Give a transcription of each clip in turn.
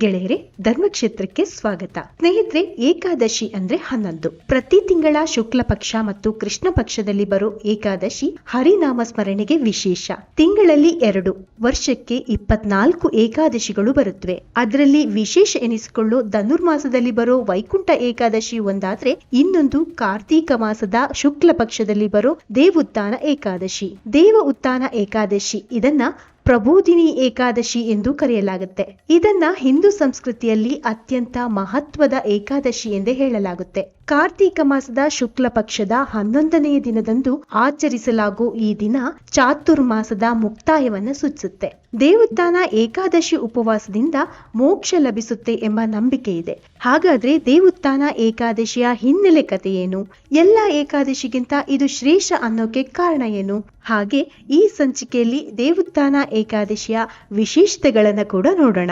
ಗೆಳೆಯರೆ, ಧರ್ಮಕ್ಷೇತ್ರಕ್ಕೆ ಸ್ವಾಗತ. ಸ್ನೇಹಿತರೆ, ಏಕಾದಶಿ ಅಂದ್ರೆ 11. ಪ್ರತಿ ತಿಂಗಳ ಶುಕ್ಲ ಪಕ್ಷ ಮತ್ತು ಕೃಷ್ಣ ಪಕ್ಷದಲ್ಲಿ ಬರೋ ಏಕಾದಶಿ ಹರಿನಾಮ ಸ್ಮರಣೆಗೆ ವಿಶೇಷ. ತಿಂಗಳಲ್ಲಿ 2, ವರ್ಷಕ್ಕೆ 24 ಏಕಾದಶಿಗಳು ಬರುತ್ತವೆ. ಅದರಲ್ಲಿ ವಿಶೇಷ ಎನಿಸಿಕೊಳ್ಳೋ ಧನುರ್ಮಾಸದಲ್ಲಿ ಬರೋ ವೈಕುಂಠ ಏಕಾದಶಿ ಒಂದಾದ್ರೆ, ಇನ್ನೊಂದು ಕಾರ್ತೀಕ ಮಾಸದ ಶುಕ್ಲ ಪಕ್ಷದಲ್ಲಿ ಬರೋ ದೇವೋತ್ಥಾನ ಏಕಾದಶಿ. ದೇವ ಉತ್ಥಾನ ಏಕಾದಶಿ ಇದನ್ನ ಪ್ರಬೋಧಿನಿ ಏಕಾದಶಿ ಎಂದು ಕರೆಯಲಾಗುತ್ತೆ. ಇದನ್ನ ಹಿಂದೂ ಸಂಸ್ಕೃತಿಯಲ್ಲಿ ಅತ್ಯಂತ ಮಹತ್ವದ ಏಕಾದಶಿ ಎಂದೇ ಹೇಳಲಾಗುತ್ತೆ. ಕಾರ್ತೀಕ ಮಾಸದ ಶುಕ್ಲ ಪಕ್ಷದ 11ನೇ ದಿನದಂದು ಆಚರಿಸಲಾಗೋ ಈ ದಿನ ಚಾತುರ್ಮಾಸದ ಮುಕ್ತಾಯವನ್ನ ಸೂಚಿಸುತ್ತೆ. ದೇವೋತ್ಥಾನ ಏಕಾದಶಿ ಉಪವಾಸದಿಂದ ಮೋಕ್ಷ ಲಭಿಸುತ್ತೆ ಎಂಬ ನಂಬಿಕೆ ಇದೆ. ಹಾಗಾದ್ರೆ ದೇವೋತ್ಥಾನ ಏಕಾದಶಿಯ ಹಿನ್ನೆಲೆ ಕಥೆ ಏನು? ಎಲ್ಲ ಏಕಾದಶಿಗಿಂತ ಇದು ಶ್ರೇಷ್ಠ ಅನ್ನೋಕೆ ಕಾರಣ ಏನು? ಹಾಗೆ ಈ ಸಂಚಿಕೆಯಲ್ಲಿ ದೇವೋತ್ಥಾನ ಏಕಾದಶಿಯ ವಿಶೇಷತೆಗಳನ್ನ ಕೂಡ ನೋಡೋಣ.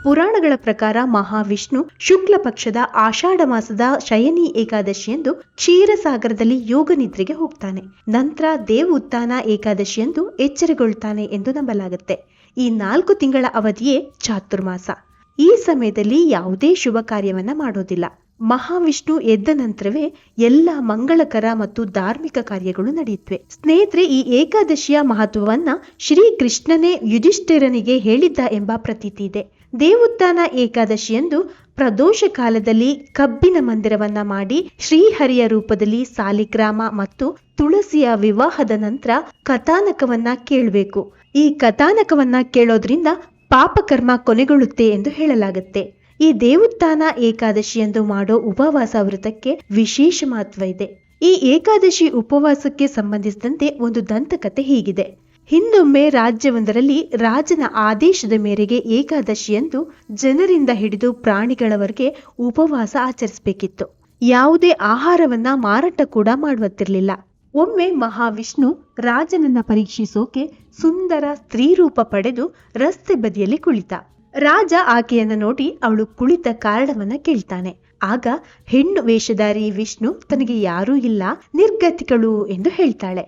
ಪುರಾಣಗಳ ಪ್ರಕಾರ ಮಹಾವಿಷ್ಣು ಶುಕ್ಲ ಪಕ್ಷದ ಆಷಾಢ ಮಾಸದ ಶಯನಿ ಏಕಾದಶಿಯಂದು ಕ್ಷೀರಸಾಗರದಲ್ಲಿ ಯೋಗ ನಿದ್ರೆಗೆ ಹೋಗ್ತಾನೆ. ನಂತರ ದೇವೋತ್ಥಾನ ಏಕಾದಶಿಯಂದು ಎಚ್ಚರಗೊಳ್ತಾನೆ ಎಂದು ನಂಬಲಾಗುತ್ತೆ. ಈ 4 ತಿಂಗಳ ಅವಧಿಯೇ ಚಾತುರ್ಮಾಸ. ಈ ಸಮಯದಲ್ಲಿ ಯಾವುದೇ ಶುಭ ಕಾರ್ಯವನ್ನ ಮಾಡೋದಿಲ್ಲ. ಮಹಾವಿಷ್ಣು ಎದ್ದ ನಂತರವೇ ಎಲ್ಲ ಮಂಗಳಕರ ಮತ್ತು ಧಾರ್ಮಿಕ ಕಾರ್ಯಗಳು ನಡೆಯುತ್ತವೆ. ಸ್ನೇಹಿತರೆ, ಈ ಏಕಾದಶಿಯ ಮಹತ್ವವನ್ನ ಶ್ರೀಕೃಷ್ಣನೇ ಯುಧಿಷ್ಠಿರನಿಗೆ ಹೇಳಿದ್ದ ಎಂಬ ಪ್ರತೀತಿ ಇದೆ. ದೇವೋತ್ಥಾನ ಏಕಾದಶಿಯಂದು ಪ್ರದೋಷ ಕಾಲದಲ್ಲಿ ಕಬ್ಬಿನ ಮಂದಿರವನ್ನ ಮಾಡಿ ಶ್ರೀಹರಿಯ ರೂಪದಲ್ಲಿ ಸಾಲಿಗ್ರಾಮ ಮತ್ತು ತುಳಸಿಯ ವಿವಾಹದ ನಂತರ ಕಥಾನಕವನ್ನ ಕೇಳಬೇಕು. ಈ ಕಥಾನಕವನ್ನ ಕೇಳೋದ್ರಿಂದ ಪಾಪಕರ್ಮ ಕೊನೆಗೊಳ್ಳುತ್ತೆ ಎಂದು ಹೇಳಲಾಗುತ್ತೆ. ಈ ದೇವೋತ್ಥಾನ ಏಕಾದಶಿಯಂದು ಮಾಡೋ ಉಪವಾಸ ವ್ರತಕ್ಕೆ ವಿಶೇಷ ಮಹತ್ವ ಇದೆ. ಈ ಏಕಾದಶಿ ಉಪವಾಸಕ್ಕೆ ಸಂಬಂಧಿಸಿದಂತೆ ಒಂದು ದಂತಕಥೆ ಹೀಗಿದೆ. ಹಿಂದೊಮ್ಮೆ ರಾಜ್ಯವೊಂದರಲ್ಲಿ ರಾಜನ ಆದೇಶದ ಮೇರೆಗೆ ಏಕಾದಶಿಯಂದು ಜನರಿಂದ ಹಿಡಿದು ಪ್ರಾಣಿಗಳವರೆಗೆ ಉಪವಾಸ ಆಚರಿಸಬೇಕಿತ್ತು. ಯಾವುದೇ ಆಹಾರವನ್ನ ಮಾರಾಟ ಕೂಡ ಮಾಡುತ್ತಿರಲಿಲ್ಲ. ಒಮ್ಮೆ ಮಹಾವಿಷ್ಣು ರಾಜನನ್ನ ಪರೀಕ್ಷಿಸೋಕೆ ಸುಂದರ ಸ್ತ್ರೀ ರೂಪ ಪಡೆದು ರಸ್ತೆ ಬದಿಯಲ್ಲಿ ಕುಳಿತ. ರಾಜ ಆಕೆಯನ್ನ ನೋಡಿ ಅವಳು ಕುಳಿತ ಕಾರಣವನ್ನ ಕೇಳ್ತಾನೆ. ಆಗ ಹೆಣ್ಣು ವೇಷಧಾರಿ ವಿಷ್ಣು ತನಗೆ ಯಾರೂ ಇಲ್ಲ, ನಿರ್ಗತಿಗಳು ಎಂದು ಹೇಳ್ತಾಳೆ.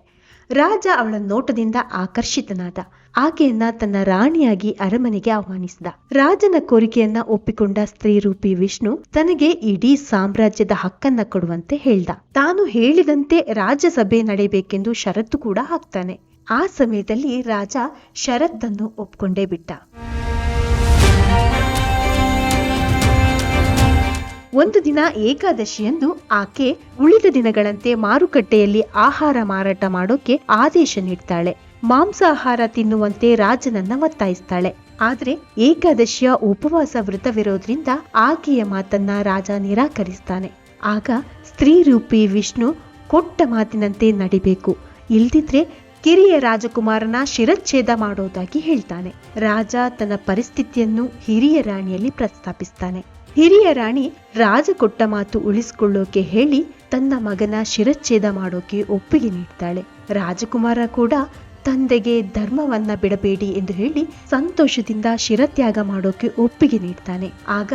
ರಾಜ ಅವಳ ನೋಟದಿಂದ ಆಕರ್ಷಿತನಾದ. ಆಕೆಯನ್ನ ತನ್ನ ರಾಣಿಯಾಗಿ ಅರಮನೆಗೆ ಆಹ್ವಾನಿಸಿದ. ರಾಜನ ಕೋರಿಕೆಯನ್ನ ಒಪ್ಪಿಕೊಂಡ ಸ್ತ್ರೀರೂಪಿ ವಿಷ್ಣು ತನಗೆ ಇಡೀ ಸಾಮ್ರಾಜ್ಯದ ಹಕ್ಕನ್ನ ಕೊಡುವಂತೆ ಹೇಳ್ದ. ತಾನು ಹೇಳಿದಂತೆ ರಾಜಸಭೆ ನಡೆಯಬೇಕೆಂದು ಷರತ್ತು ಕೂಡ ಹಾಕ್ತಾನೆ. ಆ ಸಮಯದಲ್ಲಿ ರಾಜ ಷರತ್ತನ್ನು ಒಪ್ಕೊಂಡೇ ಬಿಟ್ಟ. ಒಂದು ದಿನ ಏಕಾದಶಿಯಂದು ಆಕೆ ಉಳಿದ ದಿನಗಳಂತೆ ಮಾರುಕಟ್ಟೆಯಲ್ಲಿ ಆಹಾರ ಮಾರಾಟ ಮಾಡೋಕೆ ಆದೇಶ ನೀಡ್ತಾಳೆ. ಮಾಂಸಾಹಾರ ತಿನ್ನುವಂತೆ ರಾಜನನ್ನ ಒತ್ತಾಯಿಸ್ತಾಳೆ. ಆದ್ರೆ ಏಕಾದಶಿಯ ಉಪವಾಸ ವ್ರತವಿರೋದ್ರಿಂದ ಆಕೆಯ ಮಾತನ್ನ ರಾಜ ನಿರಾಕರಿಸ್ತಾನೆ. ಆಗ ಸ್ತ್ರೀರೂಪಿ ವಿಷ್ಣು ಕೊಟ್ಟ ಮಾತಿನಂತೆ ನಡಿಬೇಕು, ಇಲ್ದಿದ್ರೆ ಕಿರಿಯ ರಾಜಕುಮಾರನ ಶಿರಚ್ಛೇದ ಮಾಡೋದಾಗಿ ಹೇಳ್ತಾನೆ. ರಾಜ ತನ್ನ ಪರಿಸ್ಥಿತಿಯನ್ನು ಹಿರಿಯ ರಾಣಿಯಲ್ಲಿ ಪ್ರಸ್ತಾಪಿಸ್ತಾನೆ. ಹಿರಿಯ ರಾಣಿ ರಾಜ ಕೊಟ್ಟ ಮಾತು ಉಳಿಸಿಕೊಳ್ಳೋಕೆ ಹೇಳಿ ತನ್ನ ಮಗನ ಶಿರಚ್ಛೇದ ಮಾಡೋಕೆ ಒಪ್ಪಿಗೆ ನೀಡ್ತಾಳೆ. ರಾಜಕುಮಾರ ಕೂಡ ತಂದೆಗೆ ಧರ್ಮವನ್ನ ಬಿಡಬೇಡಿ ಎಂದು ಹೇಳಿ ಸಂತೋಷದಿಂದ ಶಿರತ್ಯಾಗ ಮಾಡೋಕೆ ಒಪ್ಪಿಗೆ ನೀಡ್ತಾನೆ. ಆಗ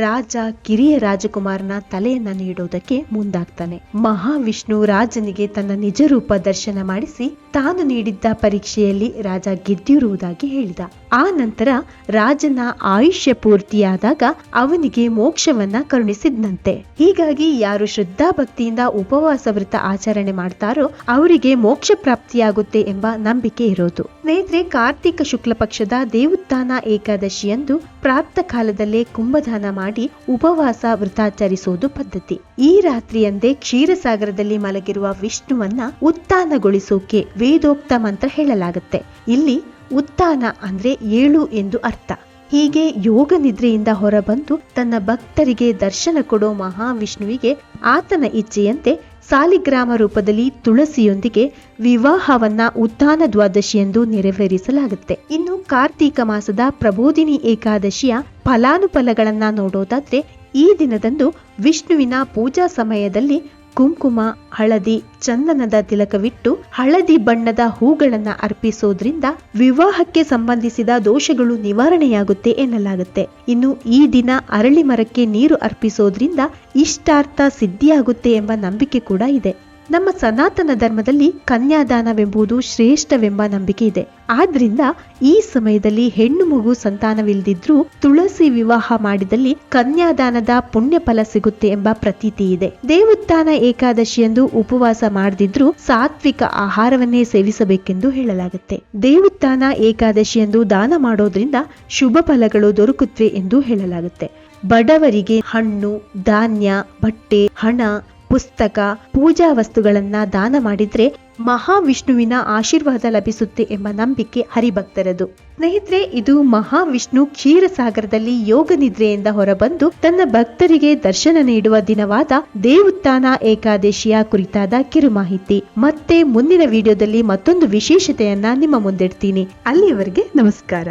ರಾಜ ಕಿರಿಯ ರಾಜಕುಮಾರನ ತಲೆಯನ್ನ ನೀಡೋದಕ್ಕೆ ಮುಂದಾಗ್ತಾನೆ. ಮಹಾವಿಷ್ಣು ರಾಜನಿಗೆ ತನ್ನ ನಿಜ ರೂಪ ದರ್ಶನ ಮಾಡಿಸಿ ತಾನು ನೀಡಿದ್ದ ಪರೀಕ್ಷೆಯಲ್ಲಿ ರಾಜ ಗೆದ್ದಿರುವುದಾಗಿ ಹೇಳಿದ. ಆ ನಂತರ ರಾಜನ ಆಯುಷ್ಯ ಪೂರ್ತಿಯಾದಾಗ ಅವನಿಗೆ ಮೋಕ್ಷವನ್ನ ಕರುಣಿಸಿದ್ನಂತೆ. ಹೀಗಾಗಿ ಯಾರು ಶ್ರದ್ಧಾ ಭಕ್ತಿಯಿಂದ ಉಪವಾಸ ವ್ರತ ಆಚರಣೆ ಮಾಡ್ತಾರೋ ಅವರಿಗೆ ಮೋಕ್ಷ ಪ್ರಾಪ್ತಿಯಾಗುತ್ತೆ ಎಂಬ ನಂಬಿಕೆ ಇರೋದು. ಸ್ನೇಹಿತರೆ, ಕಾರ್ತೀಕ ಶುಕ್ಲ ಪಕ್ಷದ ದೇವೋತ್ಥಾನ ಏಕಾದಶಿಯಂದು ಪ್ರಾತಃ ಕಾಲದಲ್ಲೇ ಕುಂಭದಾನ ಮಾಡಿ ಉಪವಾಸ ವ್ರತಾಚರಿಸುವುದು ಪದ್ಧತಿ. ಈ ರಾತ್ರಿಯಂದೇ ಕ್ಷೀರಸಾಗರದಲ್ಲಿ ಮಲಗಿರುವ ವಿಷ್ಣುವನ್ನ ಉತ್ಥಾನಗೊಳಿಸೋಕೆ ವೇದೋಕ್ತ ಮಂತ್ರ ಹೇಳಲಾಗುತ್ತೆ. ಇಲ್ಲಿ ಉತ್ಥಾನ ಅಂದ್ರೆ 7 ಎಂದು ಅರ್ಥ. ಹೀಗೆ ಯೋಗ ನಿದ್ರೆಯಿಂದ ಹೊರಬಂದು ತನ್ನ ಭಕ್ತರಿಗೆ ದರ್ಶನ ಕೊಡೋ ಮಹಾವಿಷ್ಣುವಿಗೆ ಆತನ ಇಚ್ಛೆಯಂತೆ ಸಾಲಿಗ್ರಾಮ ರೂಪದಲ್ಲಿ ತುಳಸಿಯೊಂದಿಗೆ ವಿವಾಹವನ್ನ ಉತ್ಥಾನ ದ್ವಾದಶಿಯಂದು ನೆರವೇರಿಸಲಾಗುತ್ತೆ. ಇನ್ನು ಕಾರ್ತೀಕ ಮಾಸದ ಪ್ರಬೋಧಿನಿ ಏಕಾದಶಿಯ ಫಲಾನುಫಲಗಳನ್ನ ನೋಡೋದಾದ್ರೆ, ಈ ದಿನದಂದು ವಿಷ್ಣುವಿನ ಪೂಜಾ ಸಮಯದಲ್ಲಿ ಕುಂಕುಮ, ಹಳದಿ, ಚಂದನದ ತಿಲಕವಿಟ್ಟು ಹಳದಿ ಬಣ್ಣದ ಹೂಗಳನ್ನ ಅರ್ಪಿಸೋದ್ರಿಂದ ವಿವಾಹಕ್ಕೆ ಸಂಬಂಧಿಸಿದ ದೋಷಗಳು ನಿವಾರಣೆಯಾಗುತ್ತೆ ಎನ್ನಲಾಗುತ್ತೆ. ಇನ್ನು ಈ ದಿನ ಅರಳಿ ಮರಕ್ಕೆ ನೀರು ಅರ್ಪಿಸೋದ್ರಿಂದ ಇಷ್ಟಾರ್ಥ ಸಿದ್ಧಿಯಾಗುತ್ತೆ ಎಂಬ ನಂಬಿಕೆ ಕೂಡ ಇದೆ. ನಮ್ಮ ಸನಾತನ ಧರ್ಮದಲ್ಲಿ ಕನ್ಯಾದಾನವೆಂಬುದು ಶ್ರೇಷ್ಠವೆಂಬ ನಂಬಿಕೆ ಇದೆ. ಆದ್ರಿಂದ ಈ ಸಮಯದಲ್ಲಿ ಹೆಣ್ಣು ಮಗು ಸಂತಾನವಿಲ್ಲದಿದ್ರೂ ತುಳಸಿ ವಿವಾಹ ಮಾಡಿದಲ್ಲಿ ಕನ್ಯಾದಾನದ ಪುಣ್ಯ ಫಲ ಸಿಗುತ್ತೆ ಎಂಬ ಪ್ರತೀತಿ ಇದೆ. ದೇವೋತ್ಥಾನ ಏಕಾದಶಿಯಂದು ಉಪವಾಸ ಮಾಡದಿದ್ರೂ ಸಾತ್ವಿಕ ಆಹಾರವನ್ನೇ ಸೇವಿಸಬೇಕೆಂದು ಹೇಳಲಾಗುತ್ತೆ. ದೇವೋತ್ಥಾನ ಏಕಾದಶಿಯಂದು ದಾನ ಮಾಡೋದ್ರಿಂದ ಶುಭ ಫಲಗಳು ದೊರಕುತ್ತವೆ ಎಂದು ಹೇಳಲಾಗುತ್ತೆ. ಬಡವರಿಗೆ ಹಣ್ಣು, ಧಾನ್ಯ, ಬಟ್ಟೆ, ಹಣ, ಪುಸ್ತಕ, ಪೂಜಾ ವಸ್ತುಗಳನ್ನ ದಾನ ಮಾಡಿದ್ರೆ ಮಹಾವಿಷ್ಣುವಿನ ಆಶೀರ್ವಾದ ಲಭಿಸುತ್ತೆ ಎಂಬ ನಂಬಿಕೆ ಹರಿಭಕ್ತರದು. ಸ್ನೇಹಿತರೆ, ಇದು ಮಹಾವಿಷ್ಣು ಕ್ಷೀರಸಾಗರದಲ್ಲಿ ಯೋಗ ನಿದ್ರೆಯಿಂದ ಹೊರಬಂದು ತನ್ನ ಭಕ್ತರಿಗೆ ದರ್ಶನ ನೀಡುವ ದಿನವಾದ ದೇವೋತ್ಥಾನ ಏಕಾದಶಿಯ ಕುರಿತಾದ ಕಿರು ಮಾಹಿತಿ. ಮತ್ತೆ ಮುಂದಿನ ವಿಡಿಯೋದಲ್ಲಿ ಮತ್ತೊಂದು ವಿಶೇಷತೆಯನ್ನ ನಿಮ್ಮ ಮುಂದಿಡ್ತೀನಿ. ಅಲ್ಲಿಯವರೆಗೆ ನಮಸ್ಕಾರ.